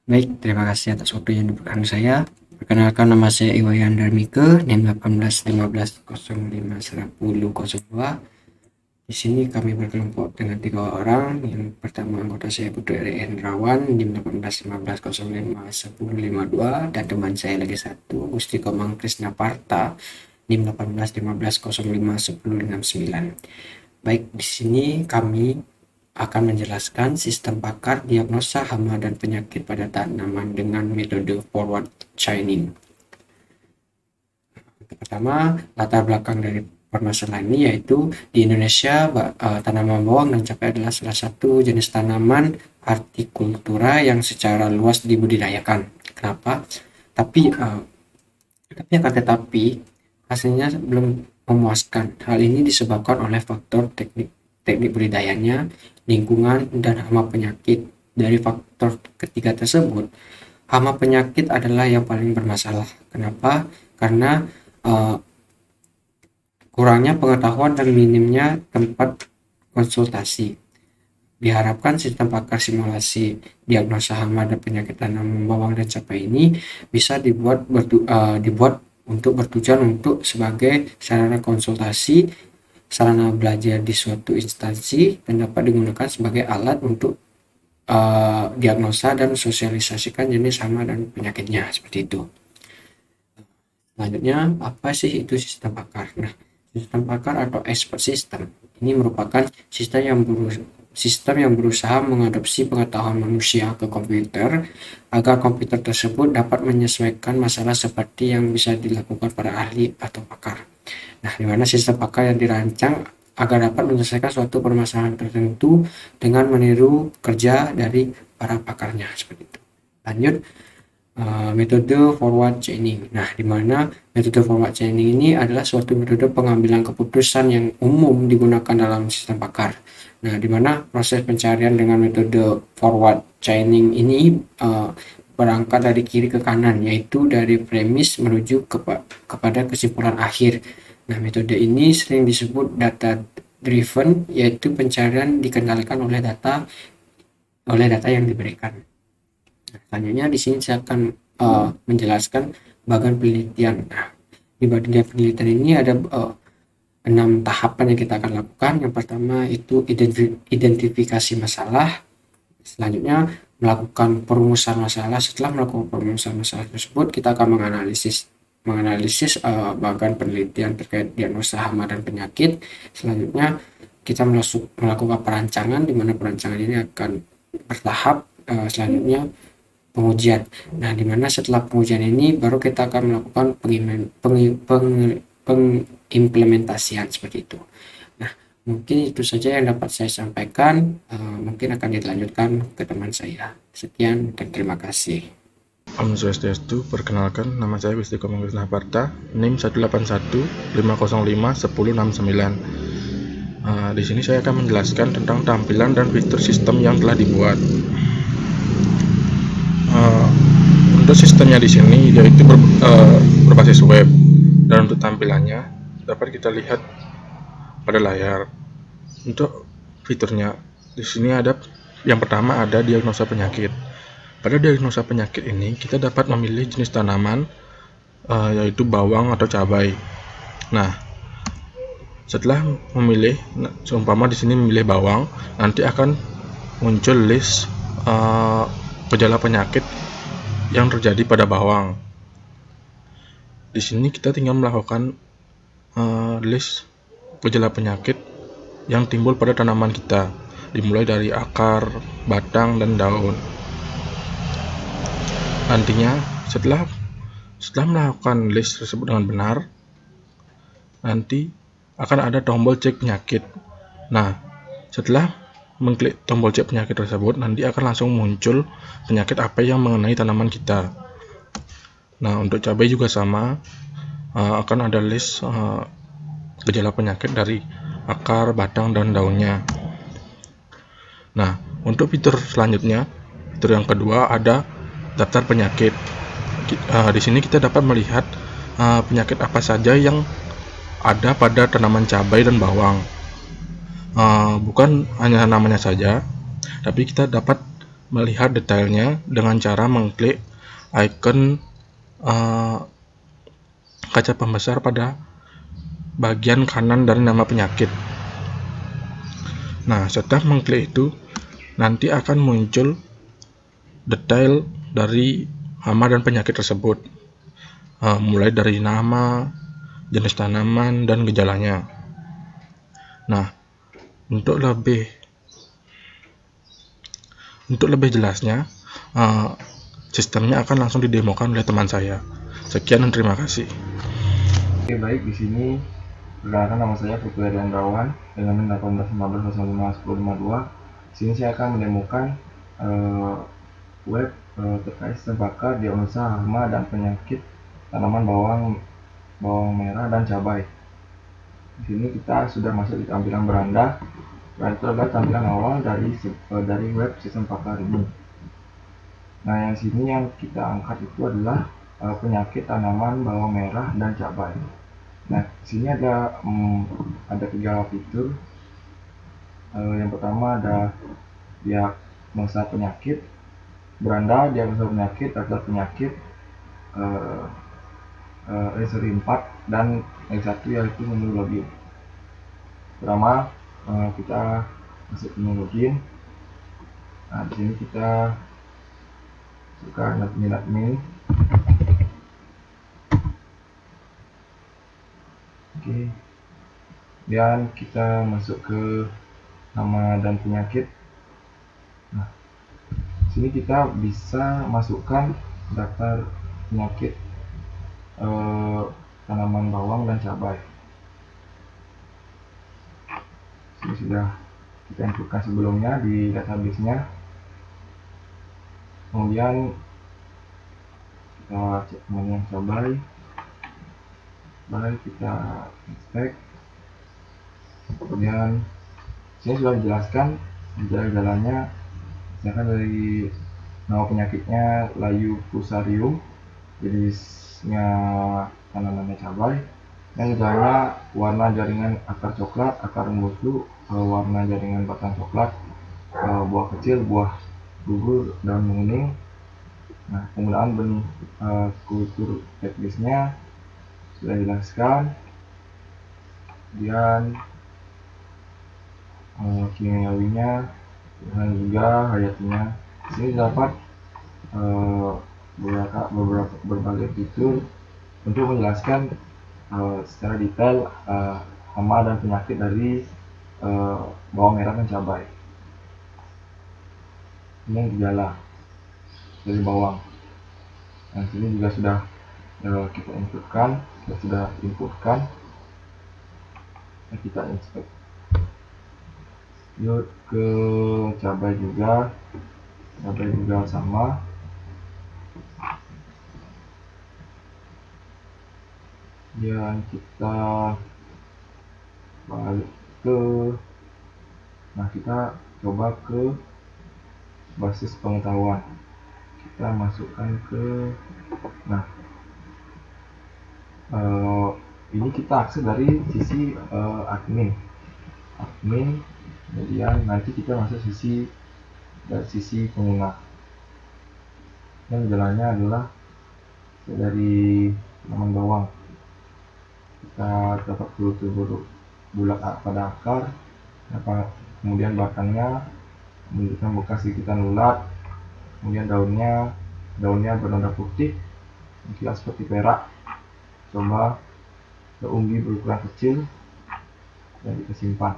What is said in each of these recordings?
Baik, terima kasih atas waktu yang diberikan saya. Perkenalkan, nama saya Iwayan Darmike, NIM 1815051002. Di sini kami berkelompok dengan 3 orang. Yang pertama anggota saya Putri Hendrawan, NIM 1815051052, dan teman saya lagi satu, Gusti Komang Krisna Parta, NIM 1815051069. Baik, di sini kami akan menjelaskan sistem pakar diagnosa hama dan penyakit pada tanaman dengan metode forward chaining. Pertama, latar belakang dari permasalahan ini yaitu di Indonesia tanaman bawang dan cabai adalah salah satu jenis tanaman hortikultura yang secara luas dibudidayakan. Kenapa? Tapi akan tetapi hasilnya belum memuaskan. Hal ini disebabkan oleh faktor teknik budidayanya, lingkungan, dan hama penyakit. Dari faktor ketiga tersebut, hama penyakit adalah yang paling bermasalah. Kenapa? Karena uh, kurangnya pengetahuan dan minimnya tempat konsultasi. Diharapkan sistem pakar simulasi diagnosa hama dan penyakit tanaman bawang dan cabai ini bisa dibuat untuk bertujuan untuk sebagai sarana konsultasi, sarana belajar di suatu instansi, dan dapat digunakan sebagai alat untuk diagnosa dan sosialisasikan jenis hama dan penyakitnya, seperti itu. Selanjutnya, apa sih itu sistem pakar? Nah, sistem pakar atau expert system ini merupakan sistem yang berusaha mengadopsi pengetahuan manusia ke komputer agar komputer tersebut dapat menyesuaikan masalah seperti yang bisa dilakukan para ahli atau pakar. Nah, di mana sistem pakar yang dirancang agar dapat menyelesaikan suatu permasalahan tertentu dengan meniru kerja dari para pakarnya, seperti itu. Lanjut, metode forward chaining. Nah, di mana metode forward chaining ini adalah suatu metode pengambilan keputusan yang umum digunakan dalam sistem pakar. Nah, di mana proses pencarian dengan metode forward chaining ini berangkat dari kiri ke kanan, yaitu dari premis menuju kepada kesimpulan akhir. Nah, metode ini sering disebut data driven, yaitu pencarian dikendalikan oleh data yang diberikan. Selanjutnya di sini saya akan menjelaskan bagian penelitian. Nah, di bagian penelitian ini ada 6 tahapan yang kita akan lakukan. Yang pertama itu identifikasi masalah. Selanjutnya melakukan perumusan masalah. Setelah melakukan perumusan masalah tersebut, kita akan menganalisis bagian penelitian terkait diagnosa hama dan penyakit. Selanjutnya kita melakukan perancangan, di mana perancangan ini akan bertahap. Selanjutnya pengujian. Nah, di mana setelah pengujian ini baru kita akan melakukan pengimplementasian, seperti itu. Nah, mungkin itu saja yang dapat saya sampaikan. Mungkin akan dilanjutkan ke teman saya. Sekian dan terima kasih. Om Swastiastu, perkenalkan nama saya Gusti Komang Krisna Parta, NIM 1815051069. Di sini saya akan menjelaskan tentang tampilan dan fitur sistem yang telah dibuat. Untuk sistemnya di sini yaitu berbasis web, dan untuk tampilannya dapat kita lihat pada layar. Untuk fiturnya di sini ada yang pertama ada diagnosa penyakit. Pada diagnosa penyakit ini kita dapat memilih jenis tanaman yaitu bawang atau cabai. Nah, setelah memilih, seumpama di sini memilih bawang, nanti akan muncul list gejala penyakit yang terjadi pada bawang. Di sini kita tinggal melakukan list gejala penyakit yang timbul pada tanaman kita, dimulai dari akar, batang, dan daun. Nantinya setelah melakukan list tersebut dengan benar, nanti akan ada tombol cek penyakit. Nah, setelah mengklik tombol cek penyakit tersebut, nanti akan langsung muncul penyakit apa yang mengenai tanaman kita. Nah, untuk cabai juga sama, akan ada list gejala penyakit dari akar, batang, dan daunnya. Nah, untuk fitur selanjutnya, fitur yang kedua ada daftar penyakit. Di sini kita dapat melihat penyakit apa saja yang ada pada tanaman cabai dan bawang. Bukan hanya namanya saja, tapi kita dapat melihat detailnya dengan cara mengklik icon kaca pembesar pada bagian kanan dari nama penyakit. Nah, setelah mengklik itu, nanti akan muncul detail dari hama dan penyakit tersebut, mulai dari nama, jenis tanaman, dan gejalanya. Nah, untuk lebih jelasnya, sistemnya akan langsung didemokan oleh teman saya. Sekian dan terima kasih. Oke, baik, di sini perkenalkan nama saya Putu Hendrawan dengan NIM 1815051052. Di sini saya akan menemukan web terkait sistem pakar diagnosa hama dan penyakit tanaman bawang merah dan cabai. Di sini kita sudah masuk di tampilan beranda. Beranda itu adalah tampilan awal dari web sistem pakar ini. Nah, yang sini yang kita angkat itu adalah penyakit tanaman bawang merah dan cabai. Nah, di sini ada 3 fitur. Yang pertama ada diagnosa penyakit, beranda diagnosa penyakit, daftar penyakit, seri 4, dan yang satu yaitu menu login. Pertama, kita masuk ke menu login. Nah, di sini kita buka admin. Oke. Dan kita masuk ke nama dan penyakit. Nah, sini kita bisa masukkan daftar penyakit tanaman bawang dan cabai. Ini sudah kita inputkan sebelumnya di database-nya. Kemudian kita cek menu cabai. Baik, kita inspect. Kemudian sini sudah dijelaskan gejala-gejalanya, misalkan dari nama penyakitnya layu fusarium, jenisnya tanamannya cabai, dan gejalanya warna jaringan akar coklat, akar membusuk, warna jaringan batang coklat, buah kecil, buah gugur, daun menguning. Nah, penggunaan benih kultur checklistnya sudah dijelaskan. Kemudian kimiawinya dan juga hayatinya. Di sini dapat berbagai fitur untuk menjelaskan secara detail hama dan penyakit dari bawang merah dan cabai. Ini gejala dari bawang. Nah, sini juga sudah kita inputkan. Nah, kita inspect. Yuk ke cabai juga sama. Dan kita balik ke, nah kita coba ke basis pengetahuan. Kita masukkan ke, nah ini kita akses dari sisi admin. Kemudian nanti kita masuk dari sisi pengguna. Yang gejalanya adalah dari tanaman bawang. Kita dapat kutu bulat pada akar, kemudian batangnya menunjukkan bekas gigitan ulat, kemudian daunnya bernoda putih, mengkilat seperti perak. Coba umbi berukuran kecil dan kita simpan.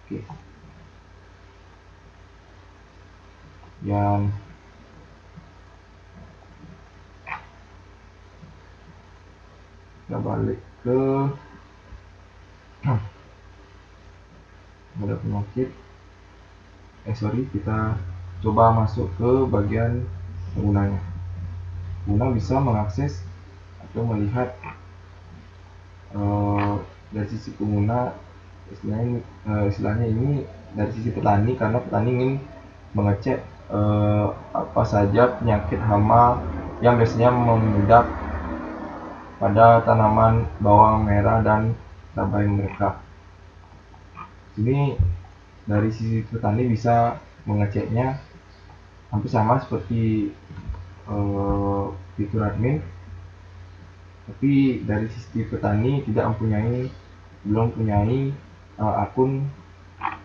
Oke. Yang kita balik ke ada penyakit. Kita coba masuk ke bagian penggunanya. Pengguna bisa mengakses atau melihat dari sisi pengguna, istilahnya ini dari sisi petani, karena petani ingin mengecek apa saja penyakit hama yang biasanya membedak pada tanaman bawang merah dan cabai mereka. Ini dari sisi petani bisa mengeceknya hampir sama seperti fitur admin, tapi dari sisi petani belum mempunyai akun,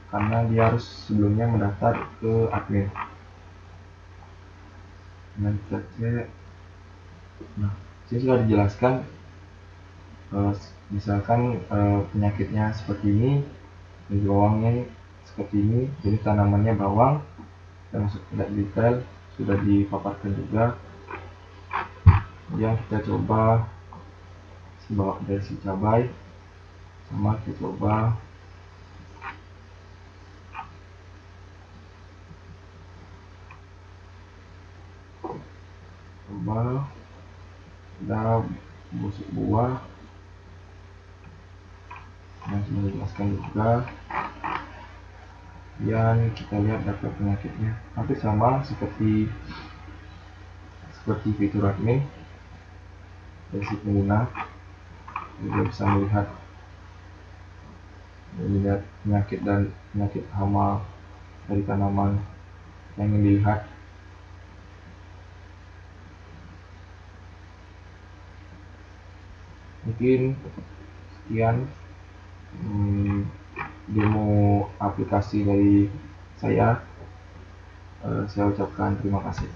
karena dia harus sebelumnya mendaftar ke admin. Nah, kita cek. Nah, sini sudah dijelaskan misalkan penyakitnya seperti ini, dan bawangnya seperti ini, jadi tanamannya bawang, termasuk tidak detail sudah dipaparkan juga. Yang kita coba dari si cabai, sama kita coba ada busuk buah yang sudah dijelaskan juga. Yang kita lihat daftar penyakitnya hampir sama seperti fitur admin. Dari si pengguna juga bisa melihat penyakit dan penyakit hama dari tanaman yang ingin dilihat. Mungkin sekian demo aplikasi dari saya. Saya ucapkan terima kasih.